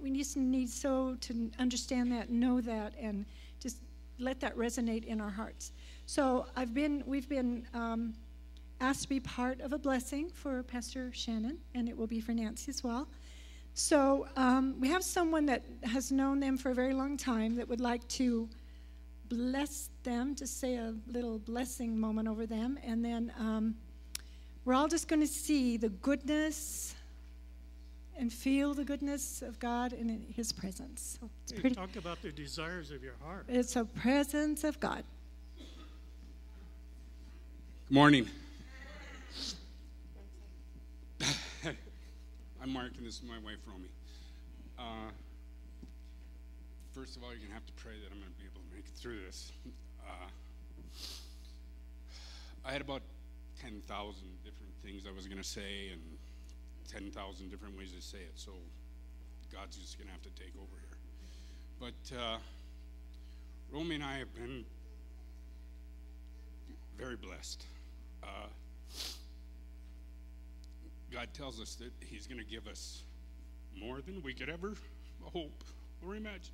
we just need so to understand that, know that, and just let that resonate in our hearts. So we've been asked to be part of a blessing for Pastor Shannon, and it will be for Nancy as well. So we have someone that has known them for a very long time that would like to bless them, to say a little blessing moment over them, and then we're all just going to see the goodness and feel the goodness of God in His presence. So it's pretty. Talk about the desires of your heart. It's a presence of God. Good morning. I'm Mark, and this is my wife, Romi. First of all, you're going to have to pray that I'm going to be able to make it through this. I had about 10,000 different things I was going to say, and 10,000 different ways to say it, so God's just going to have to take over here. But Romi and I have been very blessed. God tells us that He's going to give us more than we could ever hope or imagine.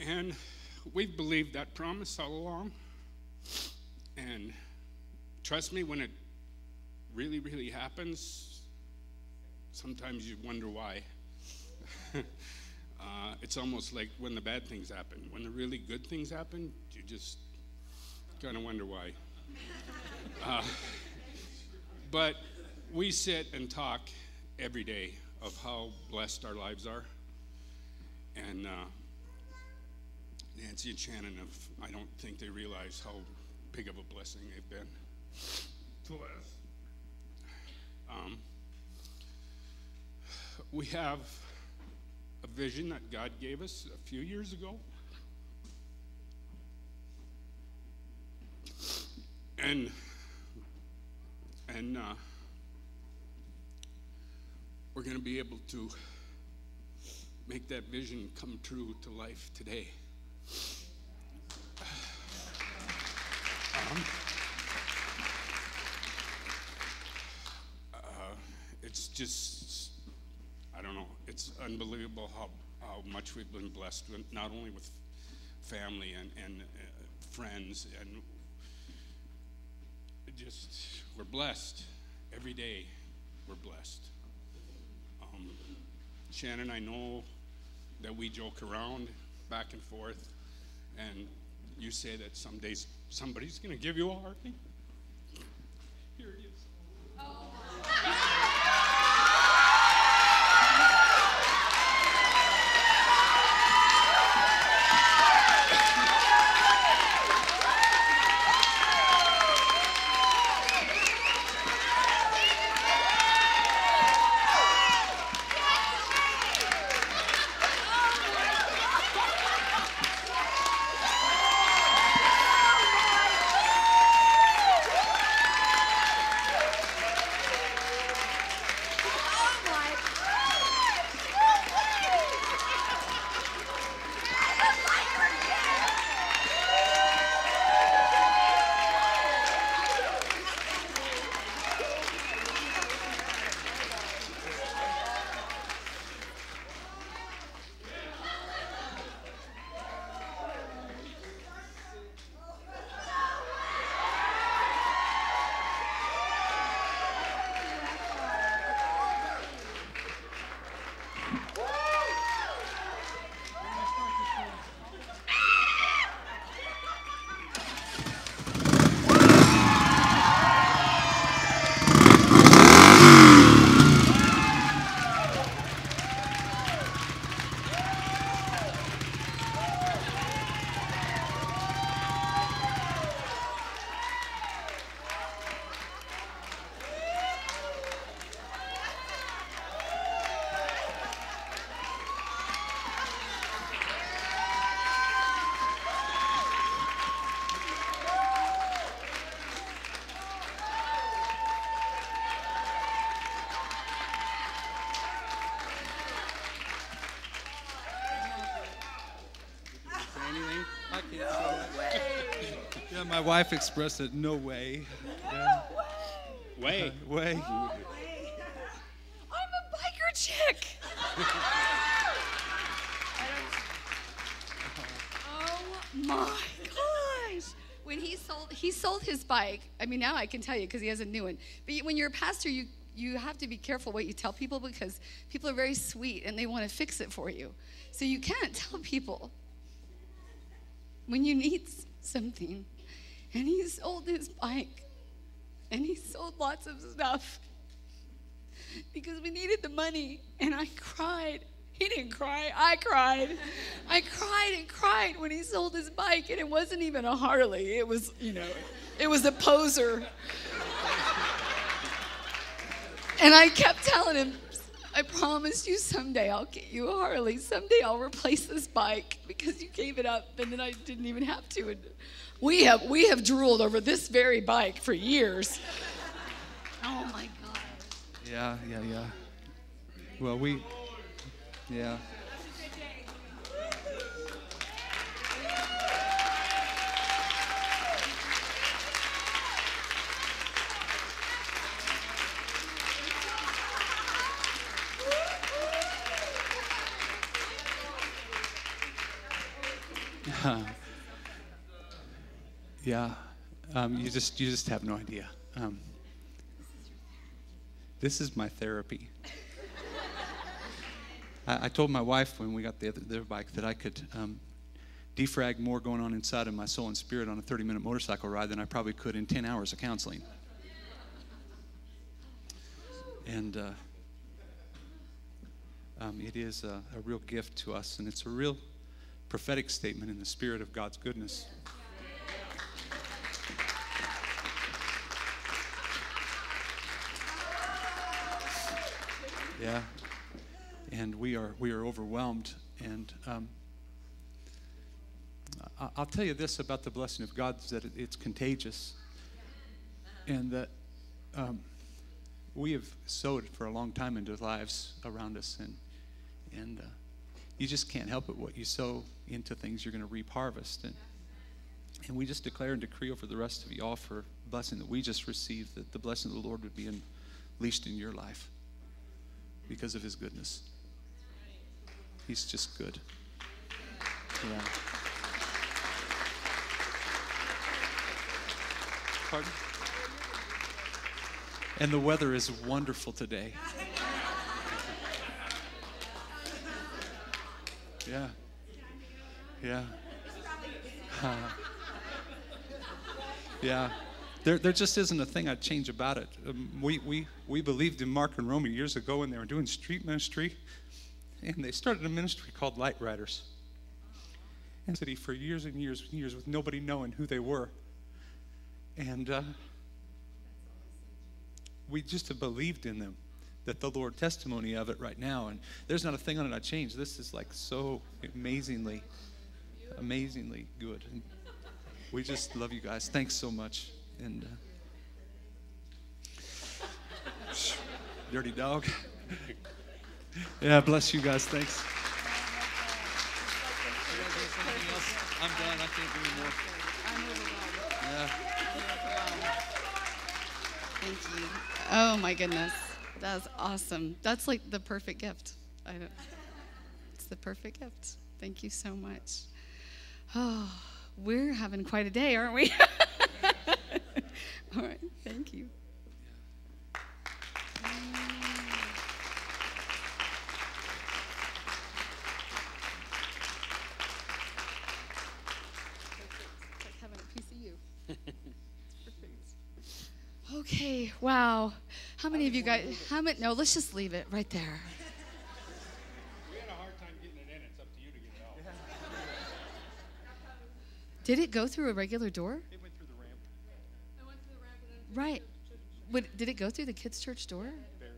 And we've believed that promise all along. And trust me, when it really, really happens, sometimes you wonder why. It's almost like when the bad things happen. When the really good things happen, you just kind of wonder why. But we sit and talk every day of how blessed our lives are. And Nancy and Shannon, I don't think they realize how big of a blessing they've been to us. We have a vision that God gave us a few years ago. And we're going to be able to make that vision come true to life today. It's just, I don't know, it's unbelievable how much we've been blessed, not only with family and friends, and just, we're blessed. Every day, we're blessed. Shannon, I know that we joke around back and forth, and you say that some days somebody's going to give you a Harley. Here it is. Yeah, my wife expressed it, no way. Yeah. Way. Way. I'm a biker chick. Oh my gosh. When he sold his bike. I mean, now I can tell you because he has a new one. But when you're a pastor, you have to be careful what you tell people because people are very sweet and they want to fix it for you. So you can't tell people when you need something. And he sold his bike. And he sold lots of stuff because we needed the money. And I cried. He didn't cry. I cried. I cried and cried when he sold his bike. And it wasn't even a Harley. It was, it was a poser. And I kept telling him, I promise you someday I'll get you a Harley. Someday I'll replace this bike because you gave it up and then I didn't even have to. And we have drooled over this very bike for years. Oh my God. Yeah. Well, yeah. Yeah, you just have no idea. This is my therapy. I told my wife when we got the other bike that I could defrag more going on inside of my soul and spirit on a 30-minute motorcycle ride than I probably could in 10 hours of counseling. And it is a real gift to us, and it's a real prophetic statement in the spirit of God's goodness. Yeah, and we are overwhelmed, and I'll tell you this about the blessing of God, is that it's contagious, and that we have sowed for a long time into lives around us, and you just can't help it. What you sow into things, you're going to reap harvest, and we just declare and decree over the rest of you all for blessing that we just received, that the blessing of the Lord would be unleashed in your life. Because of his goodness. He's just good. Yeah. Pardon? And the weather is wonderful today. Yeah. Yeah. There just isn't a thing I'd change about it. We believed in Mark and Romi years ago when they were doing street ministry, and they started a ministry called Light Riders. And city for years and years and years with nobody knowing who they were. And we just have believed in them, that the Lord testimony of it right now. And there's not a thing on it I changed. This is like so amazingly good. And we just love you guys. Thanks so much. And dirty dog. Yeah, bless you guys. Thanks. I'm done. I can't do anymore. I'm overwhelmed. Yeah. Thank you. Oh my goodness. That's awesome. That's like the perfect gift. It's the perfect gift. Thank you so much. Oh, we're having quite a day, aren't we? All right, thank you. It's like having a piece of you. Perfect. Okay, wow. How many of you guys, no, let's just leave it right there. We had a hard time getting it in. It's up to you to get it out. Did it go through a regular door? It went through the ramp. Right. Did it go through the kids' church door? Barely.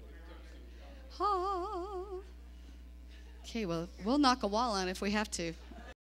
Oh. Okay, well, we'll knock a wall on if we have to.